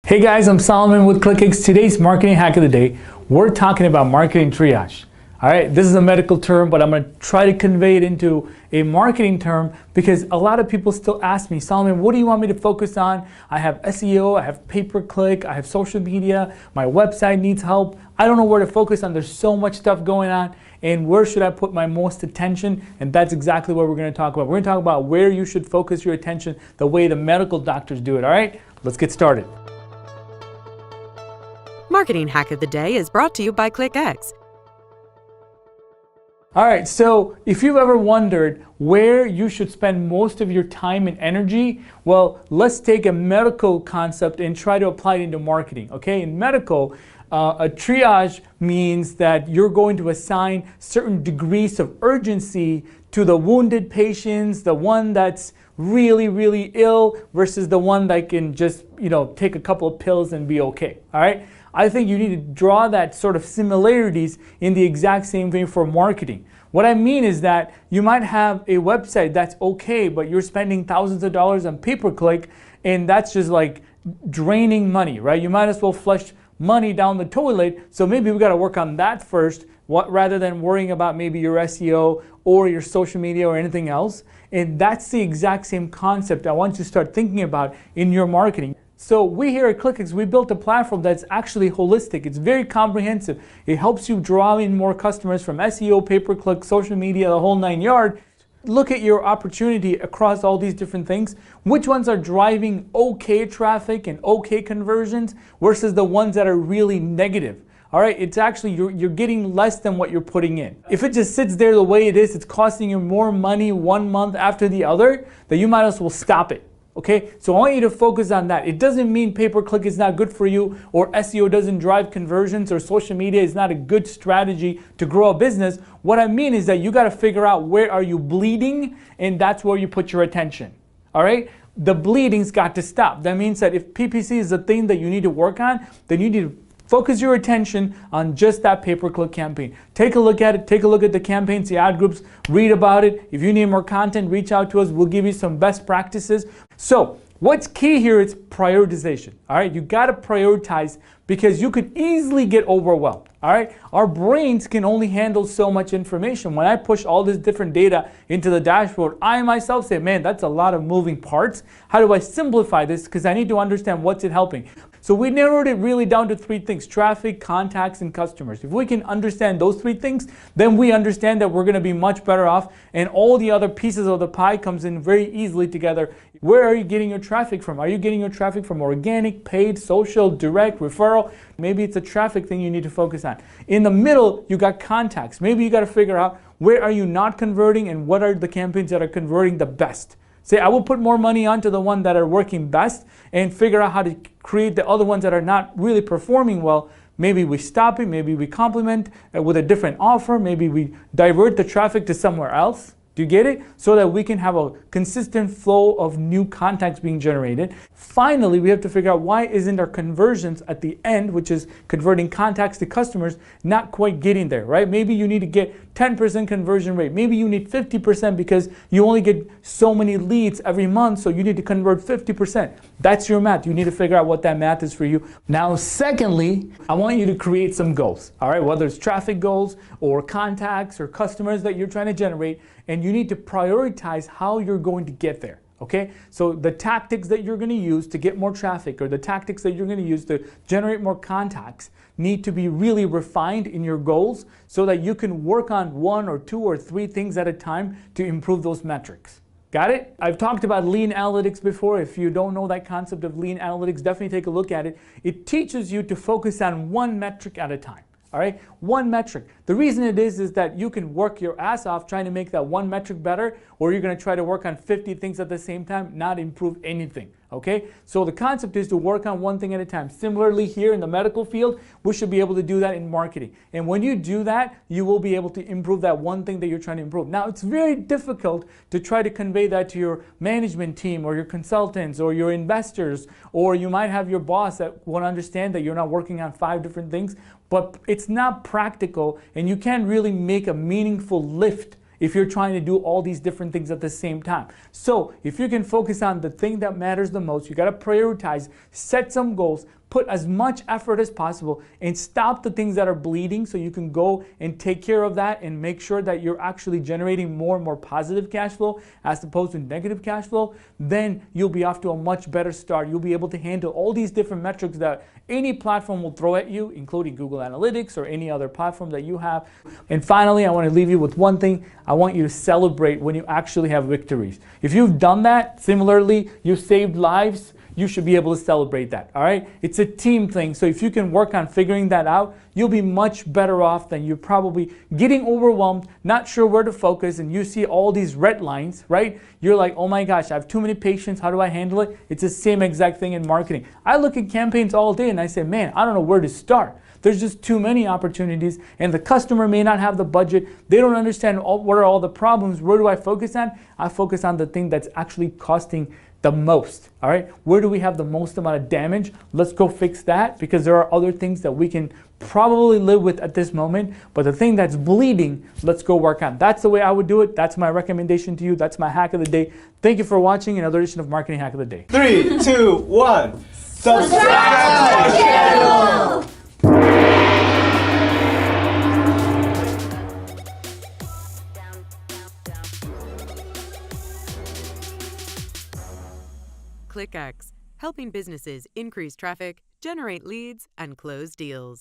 Hey guys, I'm Solomon with ClickX. Today's marketing hack of the day, we're talking about marketing triage. All right, this is a medical term, but I'm going to try to convey it into a marketing term because a lot of people still ask me, Solomon, what do you want me to focus on? I have SEO, I have pay-per-click, I have social media, my website needs help. I don't know where to focus on. There's so much stuff going on, and where should I put my most attention? And that's exactly what we're going to talk about. We're going to talk about where you should focus your attention the way the medical doctors do it. All right, let's get started. Marketing Hack of the Day is brought to you by ClickX. All right, so if you've ever wondered where you should spend most of your time and energy, well, let's take a medical concept and try to apply it into marketing, okay? In medical, a triage means that you're going to assign certain degrees of urgency to the wounded patients, the one that's really, really ill versus the one that can just, take a couple of pills and be okay, all right? I think you need to draw that sort of similarities in the exact same way for marketing. What I mean is that you might have a website that's okay, but you're spending thousands of dollars on pay-per-click, and that's just like draining money, right? You might as well flush money down the toilet, so maybe we got to work on that first, rather than worrying about maybe your SEO or your social media or anything else. And that's the exact same concept I want you to start thinking about in your marketing. So we here at ClickX, we built a platform that's actually holistic. It's very comprehensive. It helps you draw in more customers from SEO, pay-per-click, social media, the whole 9 yards. Look at your opportunity across all these different things. Which ones are driving okay traffic and okay conversions versus the ones that are really negative. All right, it's actually, you're getting less than what you're putting in. If it just sits there the way it is, it's costing you more money 1 month after the other, then you might as well stop it. Okay, so I want you to focus on that. It doesn't mean pay-per-click is not good for you, or SEO doesn't drive conversions, or social media is not a good strategy to grow a business. What I mean is that you got to figure out where are you bleeding, and that's where you put your attention. All right, the bleeding's got to stop. That means that if PPC is the thing that you need to work on, then you need to focus your attention on just that pay-per-click campaign. Take a look at it, take a look at the campaigns, the ad groups, read about it. If you need more content, reach out to us. We'll give you some best practices. So what's key here is prioritization. All right, you got to prioritize because you could easily get overwhelmed. All right, our brains can only handle so much information. When I push all this different data into the dashboard, I myself say, man, that's a lot of moving parts. How do I simplify this? Because I need to understand what's it helping. So we narrowed it really down to 3 things: traffic, contacts, and customers. If we can understand those 3 things, then we understand that we're going to be much better off, and all the other pieces of the pie comes in very easily together. Where are you getting your traffic from? Are you getting your traffic from organic, paid, social, direct, referral? Maybe it's a traffic thing you need to focus on. In the middle, you got contacts. Maybe you got to figure out where are you not converting and what are the campaigns that are converting the best. Say, I will put more money onto the one that are working best and figure out how to create the other ones that are not really performing well. Maybe we stop it, maybe we complement with a different offer, maybe we divert the traffic to somewhere else. Do you get it? So that we can have a consistent flow of new contacts being generated. Finally, we have to figure out why isn't our conversions at the end, which is converting contacts to customers, not quite getting there, right? Maybe you need to get 10% conversion rate. Maybe you need 50% because you only get so many leads every month, so you need to convert 50%. That's your math. You need to figure out what that math is for you. Now, secondly, I want you to create some goals, all right? Whether it's traffic goals or contacts or customers that you're trying to generate, and you need to prioritize how you're going to get there, okay? So the tactics that you're going to use to get more traffic or the tactics that you're going to use to generate more contacts need to be really refined in your goals so that you can work on 1 or 2 or 3 things at a time to improve those metrics. Got it? I've talked about lean analytics before. If you don't know that concept of lean analytics, definitely take a look at it. It teaches you to focus on 1 metric at a time. All right, 1 metric. The reason it is that you can work your ass off trying to make that 1 metric better, or you're going to try to work on 50 things at the same time, not improve anything. Okay, so the concept is to work on 1 thing at a time. Similarly, here in the medical field, we should be able to do that in marketing. And when you do that, you will be able to improve that 1 thing that you're trying to improve. Now, it's very difficult to try to convey that to your management team or your consultants or your investors, or you might have your boss that won't understand that you're not working on 5 different things, but it's not practical, and you can't really make a meaningful lift if you're trying to do all these different things at the same time. So if you can focus on the thing that matters the most, you got to prioritize, set some goals, put as much effort as possible and stop the things that are bleeding so you can go and take care of that and make sure that you're actually generating more and more positive cash flow as opposed to negative cash flow, then you'll be off to a much better start. You'll be able to handle all these different metrics that any platform will throw at you, including Google Analytics or any other platform that you have. And finally, I want to leave you with one thing. I want you to celebrate when you actually have victories. If you've done that, similarly, you've saved lives, you should be able to celebrate that, all right? It's a team thing, so if you can work on figuring that out, you'll be much better off than you're probably getting overwhelmed, not sure where to focus, and you see all these red lines, right? You're like, oh my gosh, I have too many patients, how do I handle it? It's the same exact thing in marketing. I look at campaigns all day and I say, man, I don't know where to start. There's just too many opportunities and the customer may not have the budget. They don't understand what are all the problems. Where do I focus on? I focus on the thing that's actually costing the most, all right? Where do we have the most amount of damage? Let's go fix that, because there are other things that we can probably live with at this moment, but the thing that's bleeding, let's go work on. That's the way I would do it. That's my recommendation to you. That's my hack of the day. Thank you for watching another edition of Marketing Hack of the Day. 3, 2, 1. Subscribe to our channel! ClickX, helping businesses increase traffic, generate leads, and close deals.